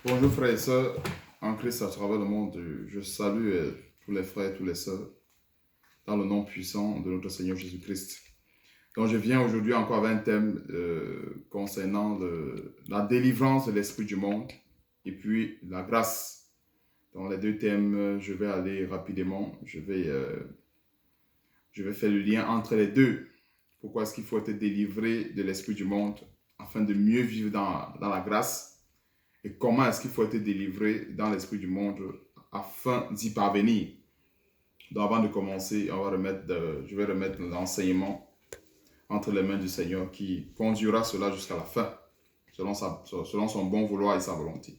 Bonjour frères et sœurs en Christ à travers le monde. Je salue tous les frères et toutes les sœurs dans le nom puissant de notre Seigneur Jésus-Christ. Donc je viens aujourd'hui encore avec un thème concernant la délivrance de l'esprit du monde et puis la grâce. Dans les deux thèmes, je vais aller rapidement. Je vais faire le lien entre les deux. Pourquoi est-ce qu'il faut être délivré de l'esprit du monde afin de mieux vivre dans la grâce? Et comment est-ce qu'il faut être délivré dans l'esprit du monde afin d'y parvenir? Donc avant de commencer, je vais remettre l'enseignement entre les mains du Seigneur qui conduira cela jusqu'à la fin, selon son bon vouloir et sa volonté.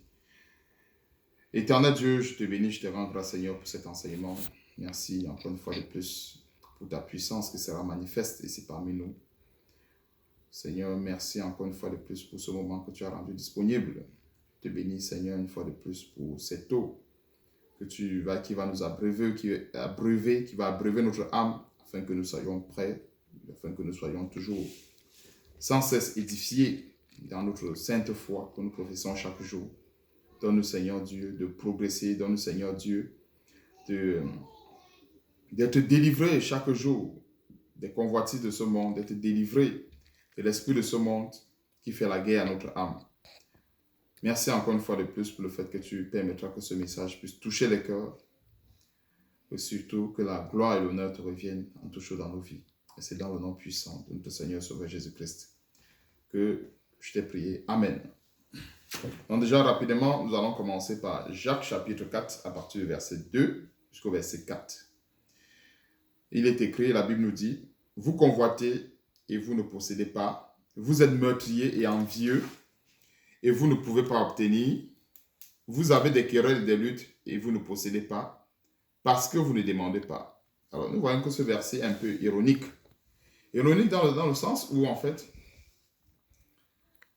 Éternel Dieu, je te bénis, je te rends grâce Seigneur pour cet enseignement. Merci encore une fois de plus pour ta puissance qui sera manifeste ici parmi nous. Seigneur, merci encore une fois de plus pour ce moment que tu as rendu disponible. Je te bénis, Seigneur, une fois de plus pour cette eau qui va nous abreuver, qui va abreuver notre âme, afin que nous soyons prêts, afin que nous soyons toujours sans cesse édifiés dans notre sainte foi que nous professons chaque jour. Donne-nous, Seigneur Dieu, de progresser, donne-nous, Seigneur Dieu, d'être délivré chaque jour des convoitises de ce monde, d'être délivré de l'esprit de ce monde qui fait la guerre à notre âme. Merci encore une fois de plus pour le fait que tu permettras que ce message puisse toucher les cœurs et surtout que la gloire et l'honneur te reviennent en tout chose dans nos vies. Et c'est dans le nom puissant de notre Seigneur et Sauveur Jésus-Christ que je t'ai prié. Amen. Donc déjà rapidement, nous allons commencer par Jacques chapitre 4 à partir du verset 2 jusqu'au verset 4. Il est écrit, la Bible nous dit, « Vous convoitez et vous ne possédez pas. Vous êtes meurtriers et envieux et vous ne pouvez pas obtenir. Vous avez des querelles et des luttes et vous ne possédez pas parce que vous ne demandez pas. » Alors nous voyons que ce verset est un peu ironique. Ironique dans le sens où en fait,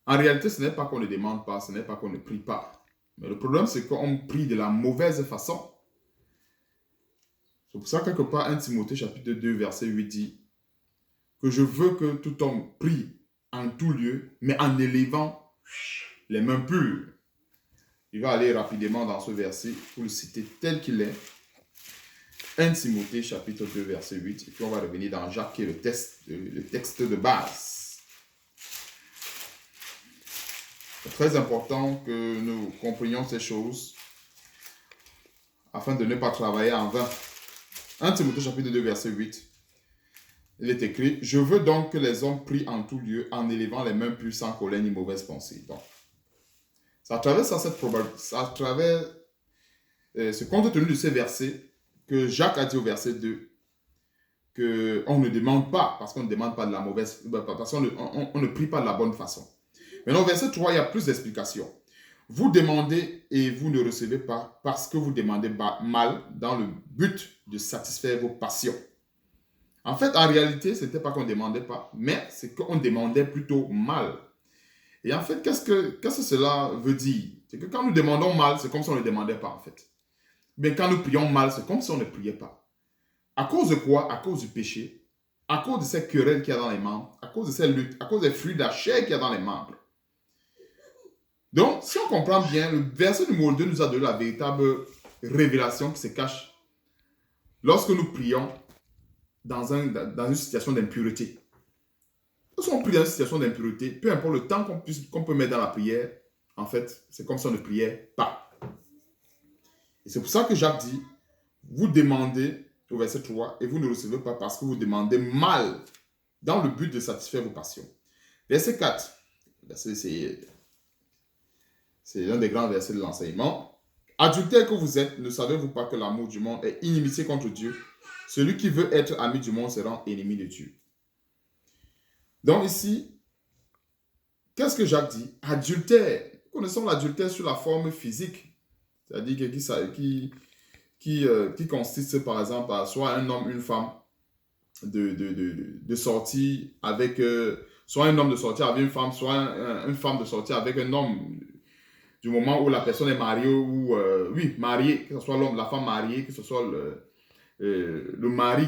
en réalité ce n'est pas qu'on ne demande pas, ce n'est pas qu'on ne prie pas. Mais le problème c'est qu'on prie de la mauvaise façon. C'est pour ça quelque part 1 Timothée chapitre 2 verset 8 dit que je veux que tout homme prie en tout lieu, mais en élevant les mains pures. Il va aller rapidement dans ce verset pour le citer tel qu'il est. 1 Timothée chapitre 2 verset 8. Et puis on va revenir dans Jacques qui est le texte de base. C'est très important que nous comprenions ces choses afin de ne pas travailler en vain. 1 Timothée chapitre 2 verset 8. Il est écrit, « Je veux donc que les hommes prient en tout lieu en élevant les mains pures sans colère ni mauvaise pensée. » Donc, c'est à travers ça, à travers ce compte tenu de ces versets que Jacques a dit au verset 2 qu'on ne demande pas, parce qu'on ne demande pas de la mauvaise, parce qu'on ne prie pas de la bonne façon. Maintenant, au verset 3, il y a plus d'explications. Vous demandez et vous ne recevez pas parce que vous demandez mal dans le but de satisfaire vos passions. En fait, en réalité, ce n'était pas qu'on ne demandait pas, mais c'est qu'on demandait plutôt mal. Et en fait, qu'est-ce que cela veut dire? C'est que quand nous demandons mal, c'est comme si on ne demandait pas en fait. Mais quand nous prions mal, c'est comme si on ne priait pas. À cause de quoi? À cause du péché, à cause de ces querelles qu'il y a dans les membres, à cause de ces luttes, à cause des fruits de la chair qu'il y a dans les membres. Donc, si on comprend bien, le verset numéro 2 nous a donné la véritable révélation qui se cache lorsque nous prions dans une situation d'impureté. Lorsqu'on prie dans une situation d'impureté, peu importe le temps qu'on peut mettre dans la prière, en fait, c'est comme si on ne priait pas. Et c'est pour ça que Jacques dit, vous demandez, au verset 3, et vous ne recevez pas parce que vous demandez mal, dans le but de satisfaire vos passions. Verset 4, c'est l'un des grands versets de l'enseignement. Adultère que vous êtes, ne savez-vous pas que l'amour du monde est inimitié contre Dieu? Celui qui veut être ami du monde se rend ennemi de Dieu. Donc ici, qu'est-ce que Jacques dit? Adultère. Connaissons l'adultère sous la forme physique. C'est-à-dire qui consiste par exemple à soit un homme, une femme de sortir avec... soit un homme de sortir avec une femme, soit une femme de sortir avec un homme du moment où la personne est mariée ou... mariée, que ce soit l'homme, la femme mariée, que ce soit le mari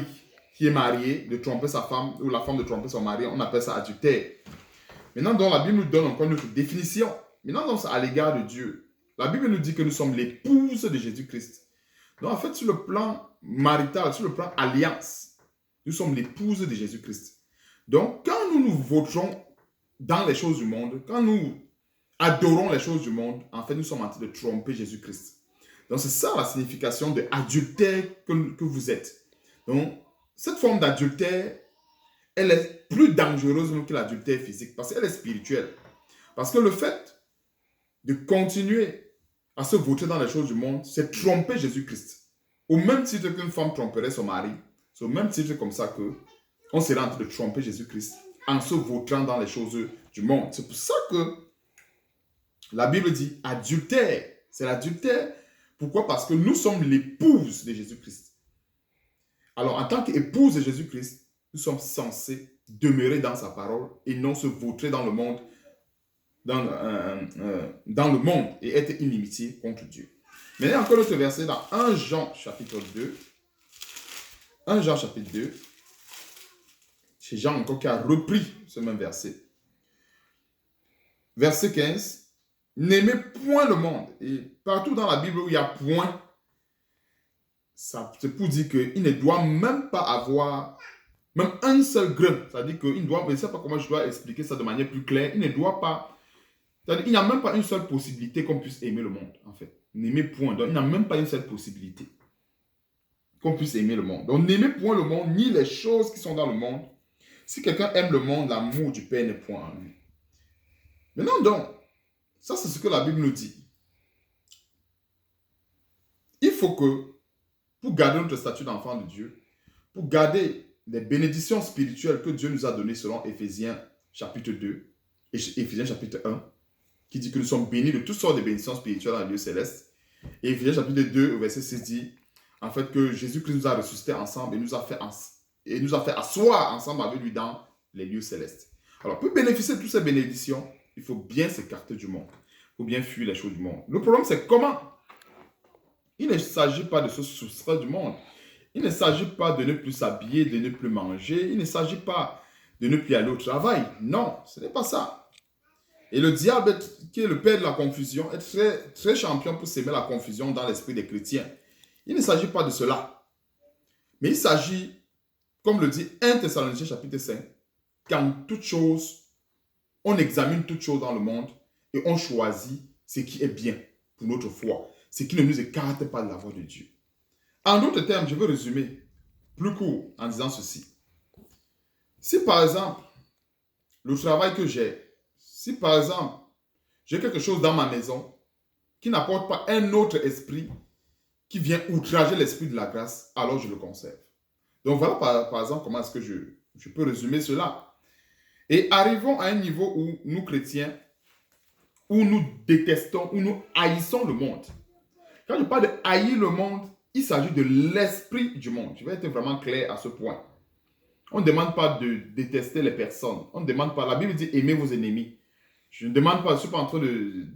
qui est marié, de tromper sa femme, ou la femme de tromper son mari, on appelle ça adultère. Maintenant, donc, la Bible nous donne encore une autre définition. Maintenant, donc, c'est à l'égard de Dieu. La Bible nous dit que nous sommes l'épouse de Jésus-Christ. Donc, en fait, sur le plan marital, sur le plan alliance, nous sommes l'épouse de Jésus-Christ. Donc, quand nous nous vautrons dans les choses du monde, quand nous adorons les choses du monde, en fait, nous sommes en train de tromper Jésus-Christ. Donc, c'est ça la signification de adultère que vous êtes. Donc, cette forme d'adultère, elle est plus dangereuse que l'adultère physique parce qu'elle est spirituelle. Parce que le fait de continuer à se vautrer dans les choses du monde, c'est tromper Jésus-Christ. Au même titre qu'une femme tromperait son mari, c'est au même titre comme ça que on serait en train de tromper Jésus-Christ en se vautrant dans les choses du monde. C'est pour ça que la Bible dit adultère. C'est l'adultère. Pourquoi? Parce que nous sommes l'épouse de Jésus-Christ. Alors, en tant qu'épouse de Jésus-Christ, nous sommes censés demeurer dans sa parole et non se vautrer dans le monde, dans le monde et être inimitié contre Dieu. Mais il y a encore autre verset dans 1 Jean chapitre 2. 1 Jean chapitre 2. C'est Jean encore qui a repris ce même verset. Verset 15. N'aimez point le monde. Et partout dans la Bible où il y a point, c'est pour dire qu'il ne doit même pas avoir même un seul grain. C'est-à-dire qu'il ne doit, je ne sais pas comment je dois expliquer ça de manière plus claire, il ne doit pas, c'est-à-dire il n'y a même pas une seule possibilité qu'on puisse aimer le monde, en fait. N'aimer point. Donc, il n'y a même pas une seule possibilité qu'on puisse aimer le monde. Donc, n'aimez point le monde, ni les choses qui sont dans le monde. Si quelqu'un aime le monde, l'amour du Père n'est point en lui. Maintenant, donc, ça, c'est ce que la Bible nous dit. Il faut que, pour garder notre statut d'enfant de Dieu, pour garder les bénédictions spirituelles que Dieu nous a données selon Éphésiens chapitre 2 et Éphésiens chapitre 1, qui dit que nous sommes bénis de toutes sortes de bénédictions spirituelles dans le lieu céleste. Et Éphésiens chapitre 2, au verset 6 dit, en fait, que Jésus-Christ nous a ressuscités ensemble et nous a fait asseoir ensemble avec lui dans les lieux célestes. Alors, pour bénéficier de toutes ces bénédictions, il faut bien s'écarter du monde. Il faut bien fuir les choses du monde. Le problème, c'est comment? Il ne s'agit pas de se soustraire du monde. Il ne s'agit pas de ne plus s'habiller, de ne plus manger. Il ne s'agit pas de ne plus aller au travail. Non, ce n'est pas ça. Et le diable, qui est le père de la confusion, est très, très champion pour s'aimer la confusion dans l'esprit des chrétiens. Il ne s'agit pas de cela. Mais il s'agit, comme le dit 1 Thessaloniciens chapitre 5, qu'en toute chose, on examine toutes choses dans le monde et on choisit ce qui est bien pour notre foi, ce qui ne nous écarte pas de la voie de Dieu. En d'autres termes, je veux résumer plus court en disant ceci. Si par exemple, le travail que j'ai, si par exemple, j'ai quelque chose dans ma maison qui n'apporte pas un autre esprit qui vient outrager l'esprit de la grâce, alors je le conserve. Donc voilà par exemple comment est-ce que je peux résumer cela. Et arrivons à un niveau où nous chrétiens, où nous détestons, où nous haïssons le monde. Quand je parle de haïr le monde, il s'agit de l'esprit du monde. Je vais être vraiment clair à ce point. On ne demande pas de détester les personnes. On ne demande pas. La Bible dit aimez vos ennemis. Je ne demande pas, je ne suis pas en train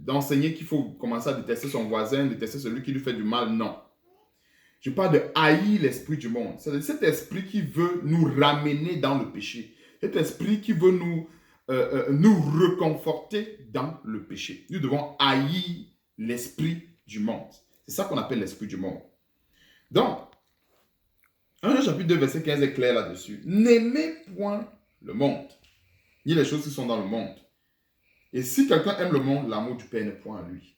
d'enseigner qu'il faut commencer à détester son voisin, détester celui qui lui fait du mal. Non. Je parle de haïr l'esprit du monde. C'est cet esprit qui veut nous ramener dans le péché. Cet esprit qui veut nous reconforter dans le péché. Nous devons haïr l'esprit du monde. C'est ça qu'on appelle l'esprit du monde. Donc, 1 Jean chapitre 2, verset 15 est clair là-dessus. N'aimez point le monde, ni les choses qui sont dans le monde. Et si quelqu'un aime le monde, l'amour du Père n'est point à lui.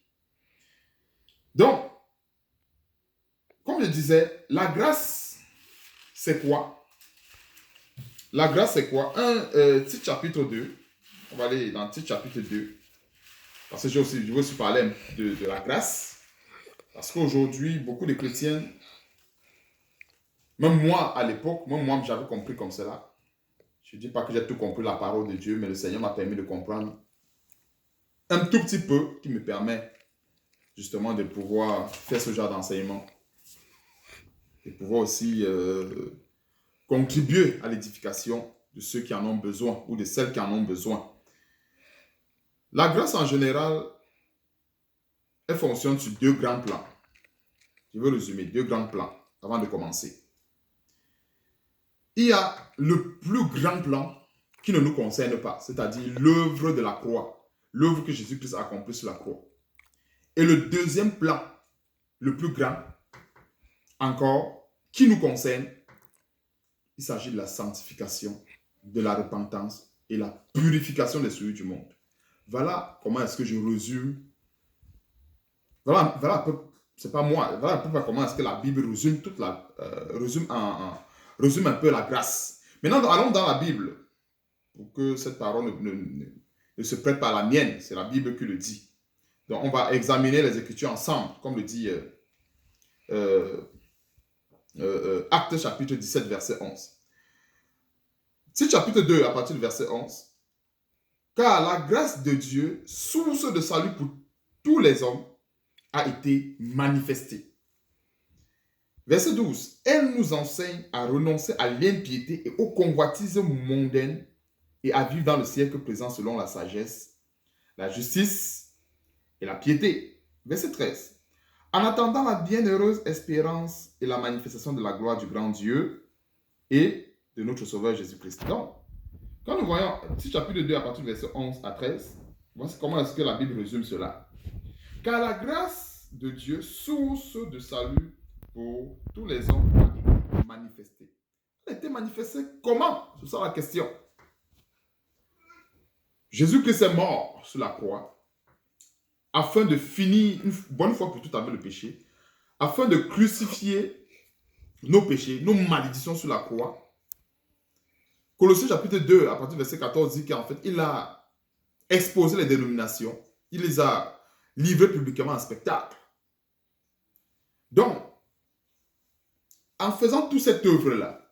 Donc, comme je disais, la grâce, c'est quoi? La grâce, c'est quoi? Tite chapitre 2. On va aller dans Tite chapitre 2. Parce que je veux aussi parler de la grâce. Parce qu'aujourd'hui, beaucoup de chrétiens, même moi à l'époque, moi j'avais compris comme cela. Je ne dis pas que j'ai tout compris la parole de Dieu, mais le Seigneur m'a permis de comprendre un tout petit peu qui me permet justement de pouvoir faire ce genre d'enseignement. Et pouvoir aussi contribuer à l'édification de ceux qui en ont besoin ou de celles qui en ont besoin. La grâce en général, elle fonctionne sur deux grands plans. Je veux résumer deux grands plans avant de commencer. Il y a le plus grand plan qui ne nous concerne pas, c'est-à-dire l'œuvre de la croix, l'œuvre que Jésus-Christ a accomplie sur la croix. Et le deuxième plan, le plus grand, encore, qui nous concerne, il s'agit de la sanctification, de la repentance et la purification des souillures du monde. Voilà comment est-ce que je résume. Voilà un peu, c'est pas moi, voilà un peu comment est-ce que la Bible résume résume un peu la grâce. Maintenant, allons dans la Bible, pour que cette parole ne se prête pas à la mienne, c'est la Bible qui le dit. Donc, on va examiner les Écritures ensemble, comme le dit Actes chapitre 17, verset 11. C'est chapitre 2, à partir du verset 11. Car la grâce de Dieu, source de salut pour tous les hommes, a été manifestée. Verset 12. Elle nous enseigne à renoncer à l'impiété et aux convoitises mondaines et à vivre dans le siècle présent selon la sagesse, la justice et la piété. Verset 13. En attendant la bienheureuse espérance et la manifestation de la gloire du grand Dieu et de notre Sauveur Jésus-Christ. Donc, quand nous voyons ce chapitre 2 à partir du verset 11 à 13, voici comment est-ce que la Bible résume cela. Car la grâce de Dieu, source de salut pour tous les hommes, a été manifestée. Elle a été manifestée comment? C'est ça la question. Jésus-Christ est mort sur la croix afin de finir une bonne fois pour toutes avec le péché, afin de crucifier nos péchés, nos malédictions sur la croix. Colossiens chapitre 2, à partir du verset 14, dit qu'en fait, il a exposé les dénominations, il les a livrées publiquement en spectacle. Donc, en faisant toute cette œuvre-là,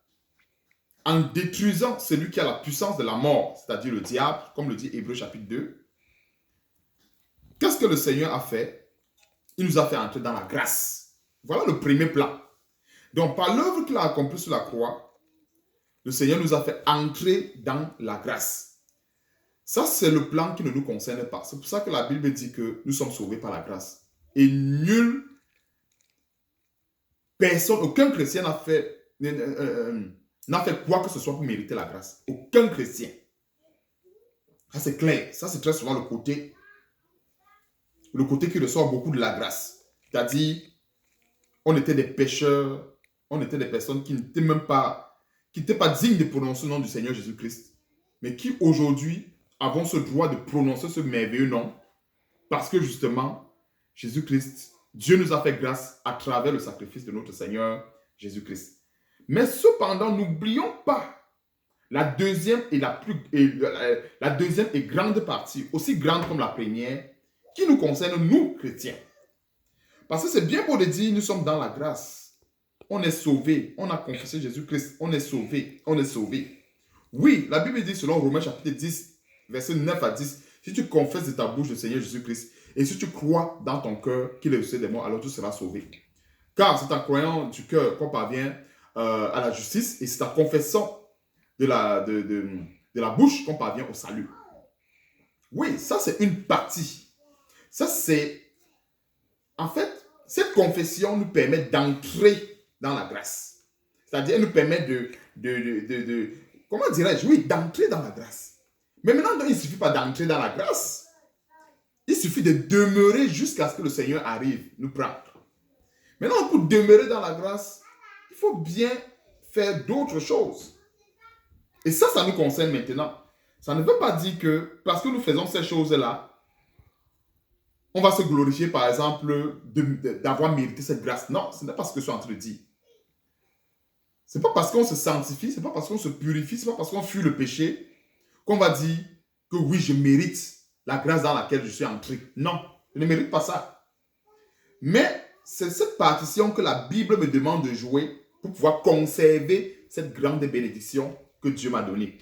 en détruisant celui qui a la puissance de la mort, c'est-à-dire le diable, comme le dit Hébreux chapitre 2, qu'est-ce que le Seigneur a fait? Il nous a fait entrer dans la grâce. Voilà le premier plan. Donc, par l'œuvre qu'il a accomplie sur la croix, le Seigneur nous a fait entrer dans la grâce. Ça, c'est le plan qui ne nous concerne pas. C'est pour ça que la Bible dit que nous sommes sauvés par la grâce. Et nul, personne, aucun chrétien n'a fait quoi que ce soit pour mériter la grâce. Aucun chrétien. Ça, c'est clair. Ça, c'est très souvent le côté qui ressort beaucoup de la grâce. C'est-à-dire, on était des pécheurs, on était des personnes qui n'étaient même pas dignes de prononcer le nom du Seigneur Jésus-Christ, mais qui aujourd'hui avons ce droit de prononcer ce merveilleux nom, parce que justement, Jésus-Christ, Dieu nous a fait grâce à travers le sacrifice de notre Seigneur Jésus-Christ. Mais cependant, n'oublions pas la deuxième et grande partie, aussi grande comme la première, qui nous concerne, nous, chrétiens. Parce que c'est bien beau de dire, nous sommes dans la grâce. On est sauvé, on a confessé Jésus-Christ, on est sauvé, on est sauvé. Oui, la Bible dit selon Romains chapitre 10, verset 9 à 10, si tu confesses de ta bouche le Seigneur Jésus-Christ et si tu crois dans ton cœur qu'il est ressuscité des morts, alors tu seras sauvé. Car c'est en croyant du cœur qu'on parvient à la justice et c'est en confessant de la bouche qu'on parvient au salut. Oui, ça c'est une partie. Ça c'est... En fait, cette confession nous permet d'entrer dans la grâce. C'est-à-dire, elle nous permet comment dirais-je? Oui, d'entrer dans la grâce. Mais maintenant, il ne suffit pas d'entrer dans la grâce. Il suffit de demeurer jusqu'à ce que le Seigneur arrive, nous prendre. Maintenant, pour demeurer dans la grâce, il faut bien faire d'autres choses. Et ça nous concerne maintenant. Ça ne veut pas dire que, parce que nous faisons ces choses-là, on va se glorifier, par exemple, d'avoir mérité cette grâce. Non, ce n'est pas ce que je suis en train de dire. Ce n'est pas parce qu'on se sanctifie, ce n'est pas parce qu'on se purifie, ce n'est pas parce qu'on fuit le péché qu'on va dire que oui, je mérite la grâce dans laquelle je suis entré. Non, je ne mérite pas ça. Mais c'est cette partition que la Bible me demande de jouer pour pouvoir conserver cette grande bénédiction que Dieu m'a donnée.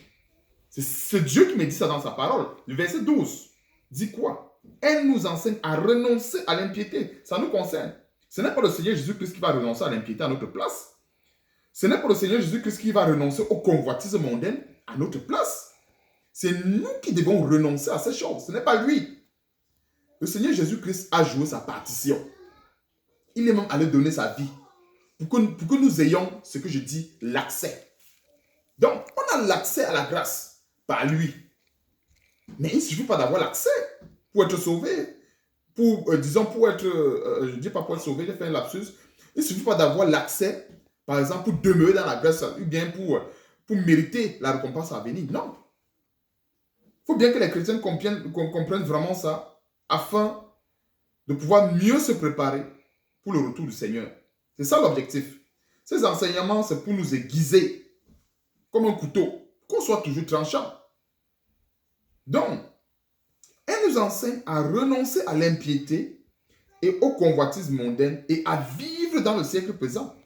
C'est Dieu qui me dit ça dans sa parole. Le verset 12 dit quoi? Elle nous enseigne à renoncer à l'impiété. Ça nous concerne. Ce n'est pas le Seigneur Jésus-Christ qui va renoncer à l'impiété à notre place. Ce n'est pas le Seigneur Jésus-Christ qui va renoncer aux convoitises mondaines à notre place. C'est nous qui devons renoncer à ces choses. Ce n'est pas lui. Le Seigneur Jésus-Christ a joué sa partition. Il est même allé donner sa vie pour que nous ayons, ce que je dis, l'accès. Donc, on a l'accès à la grâce par lui. Mais il ne suffit pas d'avoir l'accès pour être sauvé. disons, pour être, je ne dis pas pour être sauvé, j'ai fait un lapsus, il ne suffit pas d'avoir l'accès, par exemple, pour demeurer dans la grâce, ou bien pour mériter la récompense à venir. Non. Il faut bien que les chrétiens comprennent vraiment ça, afin de pouvoir mieux se préparer pour le retour du Seigneur. C'est ça l'objectif. Ces enseignements, c'est pour nous aiguiser comme un couteau, qu'on soit toujours tranchant. Donc, elle nous enseigne à renoncer à l'impiété et aux convoitises mondaines et à vivre dans le siècle présent,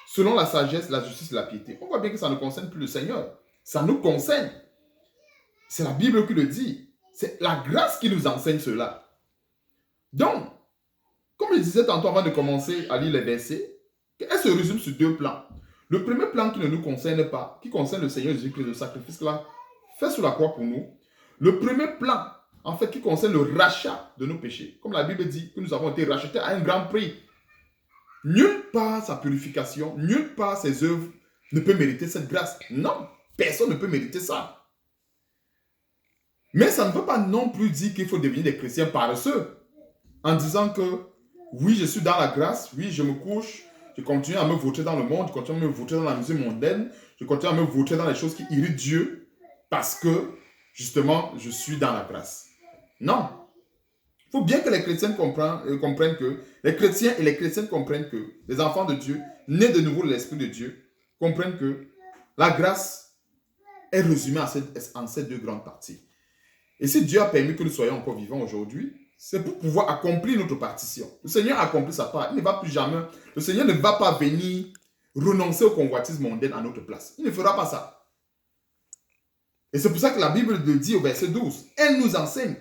selon la sagesse, la justice et la piété. On voit bien que ça ne concerne plus le Seigneur. Ça nous concerne. C'est la Bible qui le dit. C'est la grâce qui nous enseigne cela. Donc, comme je disais tantôt avant de commencer à lire les versets, elle se résume sur deux plans. Le premier plan qui ne nous concerne pas, qui concerne le Seigneur Jésus-Christ, le sacrifice qu'il a fait sur la croix pour nous. Le premier plan, en fait, qui concerne le rachat de nos péchés. Comme la Bible dit que nous avons été rachetés à un grand prix. Nulle part sa purification, nulle part ses œuvres ne peut mériter cette grâce. Non, personne ne peut mériter ça. Mais ça ne veut pas non plus dire qu'il faut devenir des chrétiens paresseux. En disant que, oui, je suis dans la grâce, oui, je me couche, je continue à me vautrer dans le monde, je continue à me vautrer dans la musique mondaine, je continue à me vautrer dans les choses qui irritent Dieu, parce que, justement, je suis dans la grâce. Non. Il faut bien que les chrétiens comprennent que, les chrétiens et les chrétiennes comprennent que, les enfants de Dieu, nés de nouveau de l'Esprit de Dieu, comprennent que la grâce est résumée en ces deux grandes parties. Et si Dieu a permis que nous soyons encore vivants aujourd'hui, c'est pour pouvoir accomplir notre partition. Le Seigneur a accompli sa part. Il ne va plus jamais. Le Seigneur ne va pas venir renoncer aux convoitises mondaines à notre place. Il ne fera pas ça. Et c'est pour ça que la Bible le dit au verset 12. Elle nous enseigne.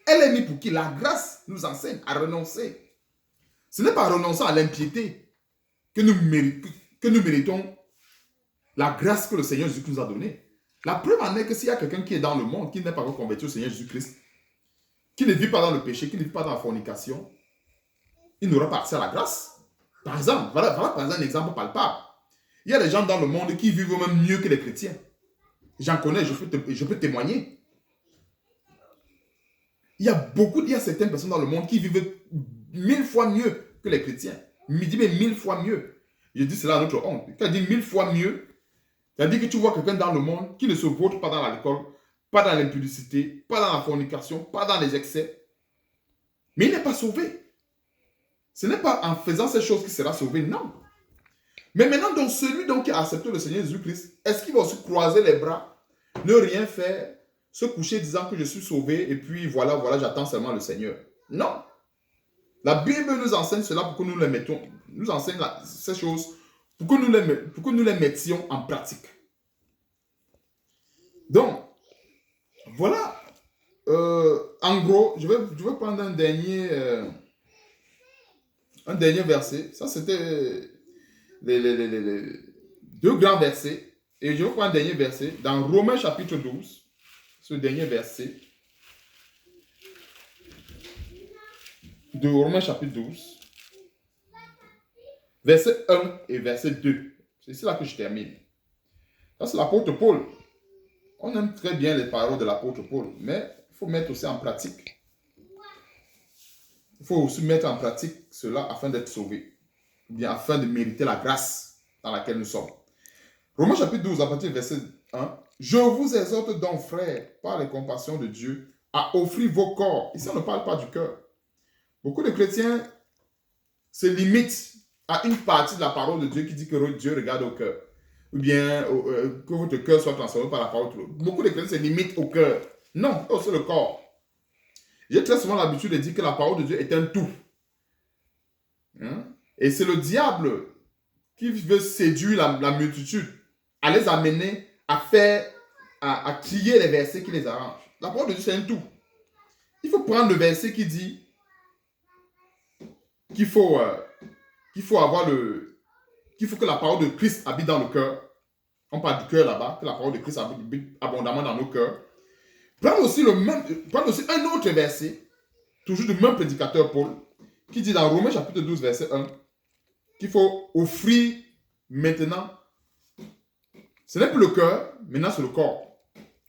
Elle est mise pour qui? La grâce nous enseigne à renoncer. Ce n'est pas en renonçant à l'impiété que nous méritons la grâce que le Seigneur Jésus nous a donnée. La preuve en est que s'il y a quelqu'un qui est dans le monde, qui n'est pas converti au Seigneur Jésus-Christ, qui ne vit pas dans le péché, qui ne vit pas dans la fornication, il n'aura pas accès à la grâce. Par exemple, voilà par exemple un exemple palpable. Il y a des gens dans le monde qui vivent même mieux que les chrétiens. J'en connais, je peux témoigner. Il y a certaines personnes dans le monde qui vivent 1000 fois mieux que les chrétiens. Je dis mais 1000 fois mieux. Je dis cela à notre honte. Quand je dis 1000 fois mieux, c'est-à-dire que tu vois quelqu'un dans le monde qui ne se vautre pas dans l'alcool, pas dans l'impudicité, pas dans la fornication, pas dans les excès. Mais il n'est pas sauvé. Ce n'est pas en faisant ces choses qu'il sera sauvé, non. Mais maintenant, donc, celui donc qui a accepté le Seigneur Jésus-Christ, est-ce qu'il va aussi croiser les bras, ne rien faire, se coucher disant que je suis sauvé et puis voilà, j'attends seulement le Seigneur? Non. La Bible nous enseigne cela pour que nous les mettons, nous enseigne ces choses pour que nous les mettions en pratique. Donc, voilà. En gros, je vais prendre un dernier verset. Ça, c'était les deux grands versets. Et je vais prendre un dernier verset dans Romains chapitre 12. Ce dernier verset de Romains chapitre 12. Verset 1 et verset 2. C'est ici là que je termine. Ça, c'est l'apôtre Paul. On aime très bien les paroles de l'apôtre Paul, mais il faut mettre aussi en pratique. Il faut aussi mettre en pratique cela afin d'être sauvé, ou bien afin de mériter la grâce dans laquelle nous sommes. Romains chapitre 12, à partir du verset 1. Je vous exhorte donc, frères, par les compassions de Dieu, à offrir vos corps. Ici, on ne parle pas du cœur. Beaucoup de chrétiens se limitent à une partie de la parole de Dieu qui dit que Dieu regarde au cœur. Ou bien que votre cœur soit transformé par la parole de Dieu. Beaucoup de chrétiens se limitent au cœur. Non, c'est le corps. J'ai très souvent l'habitude de dire que la parole de Dieu est un tout. Hein? Et c'est le diable qui veut séduire la multitude, à les amener à crier les versets qui les arrangent. La parole de Dieu, c'est un tout. Il faut prendre le verset qui dit qu'il faut que la parole de Christ habite dans le cœur. On parle du cœur là-bas, que la parole de Christ habite abondamment dans nos cœurs. Prendre aussi un autre verset, toujours du même prédicateur Paul, qui dit dans Romains chapitre 12, verset 1, qu'il faut offrir maintenant, ce n'est plus le cœur, maintenant c'est le corps.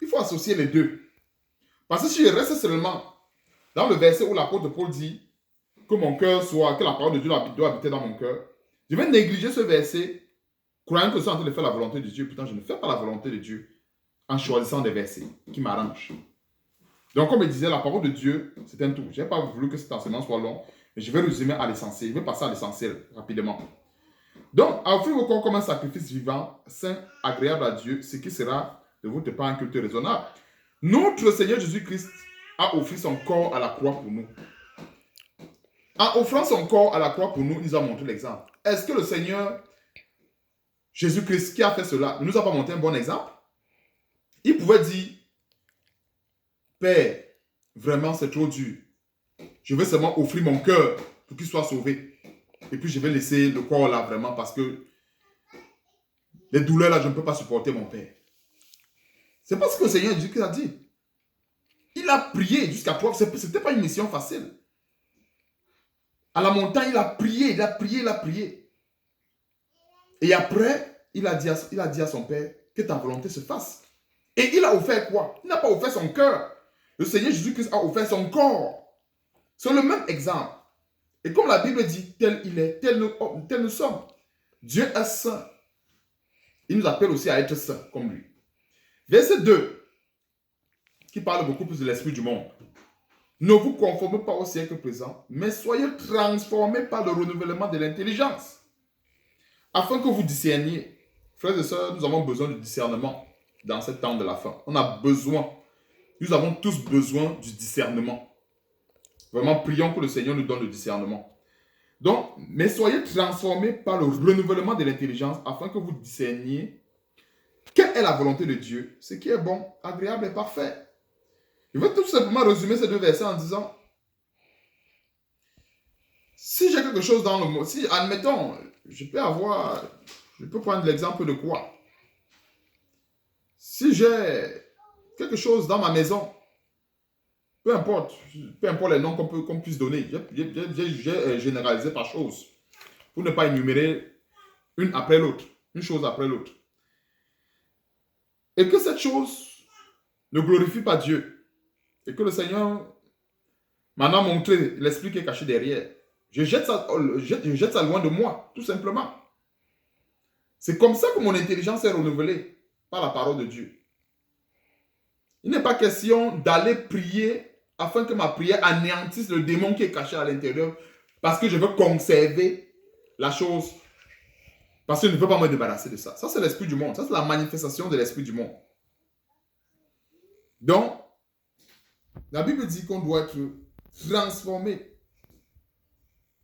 Il faut associer les deux. Parce que si je reste seulement Dans le verset où l'apôtre Paul dit que mon cœur soit, que la parole de Dieu doit habiter dans mon cœur, je vais négliger ce verset, croyant que je suis en train de faire la volonté de Dieu. Pourtant, je ne fais pas la volonté de Dieu en choisissant des versets qui m'arrangent. Donc, comme je disais, la parole de Dieu, c'est un tout. Je n'ai pas voulu que cet enseignement soit long, mais je vais résumer à l'essentiel. Je vais passer à l'essentiel rapidement. Donc, à offrir vos corps comme un sacrifice vivant, saint, agréable à Dieu, ce qui sera de votre part un culte raisonnable. Notre Seigneur Jésus-Christ a offert son corps à la croix pour nous. En offrant son corps à la croix pour nous, il nous a montré l'exemple. Est-ce que le Seigneur Jésus-Christ qui a fait cela ne nous a pas montré un bon exemple? Il pouvait dire, Père, vraiment c'est trop dur. Je vais seulement offrir mon cœur pour qu'il soit sauvé. Et puis je vais laisser le corps là vraiment parce que les douleurs là, je ne peux pas supporter mon Père. C'est pas ce que le Seigneur Jésus-Christ a dit. Il a prié jusqu'à toi. Ce n'était pas une mission facile. À la montagne, il a prié, il a prié, il a prié. Et après, il a dit à son Père que ta volonté se fasse. Et il a offert quoi? Il n'a pas offert son cœur. Le Seigneur Jésus-Christ a offert son corps. C'est le même exemple. Et comme la Bible dit, tel il est, tel nous sommes. Dieu est saint. Il nous appelle aussi à être saints comme lui. Verset 2, qui parle beaucoup plus de l'esprit du monde. Ne vous conformez pas au siècle présent, mais soyez transformés par le renouvellement de l'intelligence, afin que vous discerniez. Frères et sœurs, nous avons besoin de discernement dans ce temps de la fin. On a besoin. Nous avons tous besoin du discernement. Vraiment, prions que le Seigneur nous donne le discernement. Donc, mais soyez transformés par le renouvellement de l'intelligence, afin que vous discerniez quelle est la volonté de Dieu, ce qui est bon, agréable et parfait. Je vais tout simplement résumer ces deux versets en disant, si j'ai quelque chose dans le monde, si, admettons, je peux prendre l'exemple de quoi? Si j'ai quelque chose dans ma maison, peu importe les noms qu'on puisse donner, j'ai généralisé par chose, pour ne pas énumérer une après l'autre, une chose après l'autre. Et que cette chose ne glorifie pas Dieu, et que le Seigneur m'en a montré l'esprit qui est caché derrière, je jette ça loin de moi, tout simplement. C'est comme ça que mon intelligence est renouvelée par la parole de Dieu. Il n'est pas question d'aller prier afin que ma prière anéantisse le démon qui est caché à l'intérieur parce que je veux conserver la chose, parce que je ne veux pas me débarrasser de ça. Ça, c'est l'esprit du monde. Ça, c'est la manifestation de l'esprit du monde. Donc, la Bible dit qu'on doit être transformé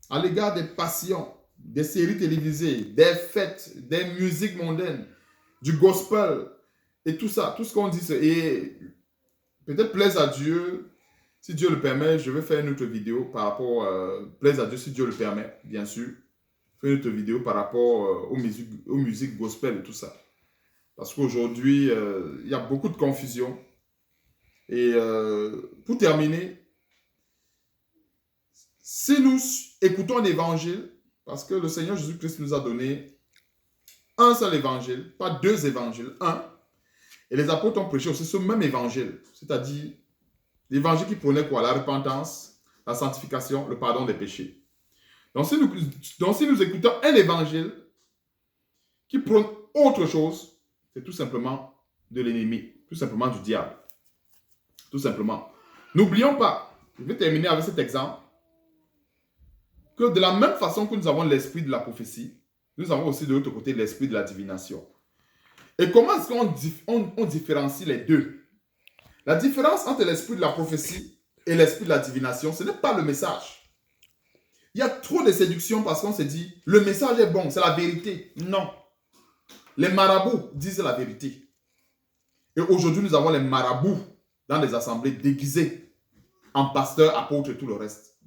à l'égard des passions, des séries télévisées, des fêtes, des musiques mondaines, du gospel et tout ça, tout ce qu'on dit. Et peut-être plaise à Dieu, si Dieu le permet, je vais faire une autre vidéo par rapport, plaise à Dieu si Dieu le permet, bien sûr, faire une autre vidéo par rapport aux musiques gospel et tout ça. Parce qu'aujourd'hui, il y a beaucoup de confusion. Et pour terminer, si nous écoutons l'évangile, parce que le Seigneur Jésus-Christ nous a donné un seul évangile, pas deux évangiles, un. Et les apôtres ont prêché aussi ce même évangile, c'est-à-dire l'évangile qui prônait quoi? La repentance, la sanctification, le pardon des péchés. Donc si nous écoutons un évangile qui prône autre chose, c'est tout simplement de l'ennemi, tout simplement du diable. Tout simplement. N'oublions pas, je vais terminer avec cet exemple, que de la même façon que nous avons l'esprit de la prophétie, nous avons aussi de l'autre côté l'esprit de la divination. Et comment est-ce qu'on différencie les deux? La différence entre l'esprit de la prophétie et l'esprit de la divination, ce n'est pas le message. Il y a trop de séduction parce qu'on se dit, le message est bon, c'est la vérité. Non. Les marabouts disent la vérité. Et aujourd'hui, nous avons les marabouts dans des assemblées déguisées en pasteurs, apôtres et tout le reste.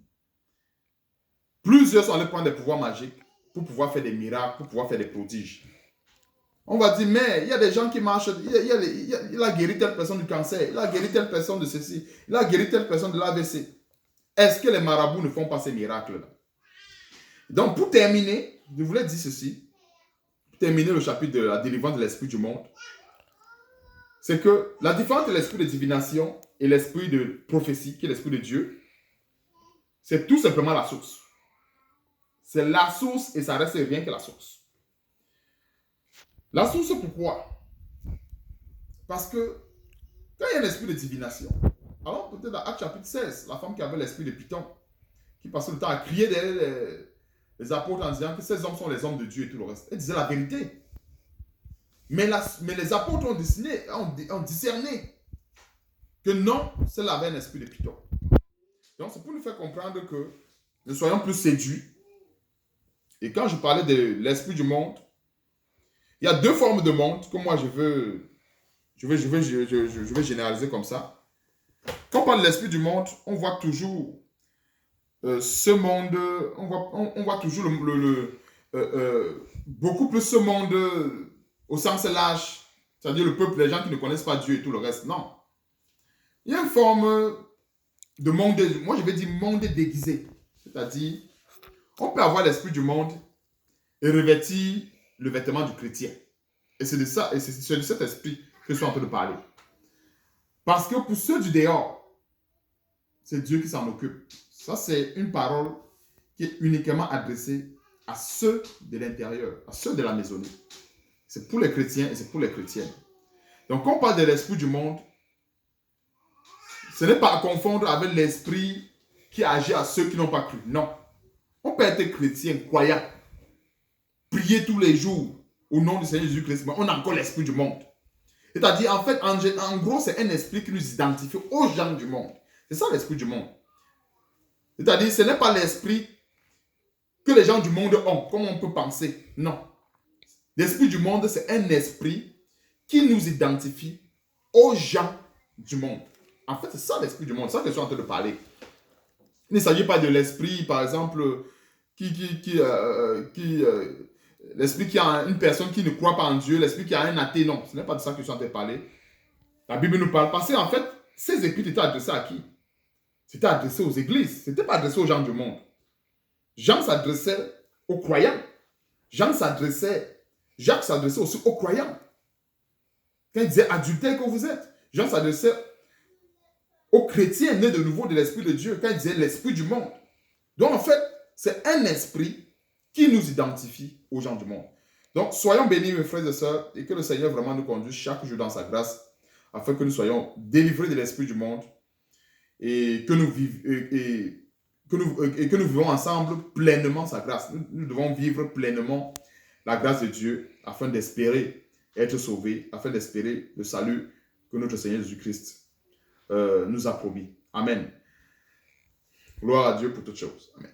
Plusieurs sont allés prendre des pouvoirs magiques pour pouvoir faire des miracles, pour pouvoir faire des prodiges. On va dire, mais il y a des gens qui marchent, il a guéri telle personne du cancer, il a guéri telle personne de ceci, il a guéri telle personne de l'AVC. Est-ce que les marabouts ne font pas ces miracles-là? Donc, pour terminer, je voulais dire ceci, pour terminer le chapitre de la délivrance de l'esprit du monde, c'est que la différence entre l'esprit de divination et l'esprit de prophétie, qui est l'esprit de Dieu, C'est tout simplement la source. C'est la source et ça reste rien que la source. La source, pourquoi? Parce que quand il y a l'esprit de divination, alors peut-être dans Actes chapitre 16, la femme qui avait l'esprit de Python, qui passait le temps à crier derrière les apôtres en disant que ces hommes sont les hommes de Dieu et tout le reste. Elle disait la vérité. Mais les apôtres ont discerné que non, celle avait un esprit de Python. Donc c'est pour nous faire comprendre que nous soyons plus séduits. Et quand je parlais de l'esprit du monde, il y a deux formes de monde que moi je vais généraliser comme ça. Quand on parle de l'esprit du monde, on voit toujours ce monde, on voit toujours beaucoup plus ce monde au sens large, c'est-à-dire le peuple, les gens qui ne connaissent pas Dieu et tout le reste. Non. Il y a une forme de monde, moi je vais dire monde déguisé. C'est-à-dire, on peut avoir l'esprit du monde et revêtir le vêtement du chrétien. Et c'est de ça, et c'est de cet esprit que je suis en train de parler. Parce que pour ceux du dehors, c'est Dieu qui s'en occupe. Ça, c'est une parole qui est uniquement adressée à ceux de l'intérieur, à ceux de la maisonnée. C'est pour les chrétiens et c'est pour les chrétiennes. Donc, quand on parle de l'esprit du monde, ce n'est pas à confondre avec l'esprit qui agit à ceux qui n'ont pas cru. Non. On peut être chrétien, croyant, prier tous les jours au nom du Seigneur Jésus-Christ, mais on a encore l'esprit du monde. C'est-à-dire, en fait, en gros, c'est un esprit qui nous identifie aux gens du monde. C'est ça l'esprit du monde. C'est-à-dire, ce n'est pas l'esprit que les gens du monde ont, comme on peut penser. Non. L'esprit du monde, c'est un esprit qui nous identifie aux gens du monde. En fait, c'est ça l'esprit du monde. C'est ça que je suis en train de parler. Il ne s'agit pas de l'esprit, par exemple, l'esprit qui a une personne qui ne croit pas en Dieu, l'esprit qui a un athée. Non, ce n'est pas de ça que je suis en train de parler. La Bible nous parle. Parce qu'en fait, ces épîtres étaient adressés à qui? C'était adressé aux églises. Ce n'était pas adressé aux gens du monde. Jean s'adressait aux croyants. Jacques s'adressait aussi aux croyants. Quand il disait adultère que vous êtes, Jean s'adressait aux chrétiens nés de nouveau de l'esprit de Dieu, quand il disait l'esprit du monde. Donc en fait, c'est un esprit qui nous identifie aux gens du monde. Donc soyons bénis mes frères et sœurs et que le Seigneur vraiment nous conduise chaque jour dans sa grâce afin que nous soyons délivrés de l'esprit du monde et que nous vivons ensemble pleinement sa grâce. Nous devons vivre pleinement la grâce de Dieu afin d'espérer être sauvés, afin d'espérer le salut que notre Seigneur Jésus-Christ nous a promis. Amen. Gloire à Dieu pour toutes choses. Amen.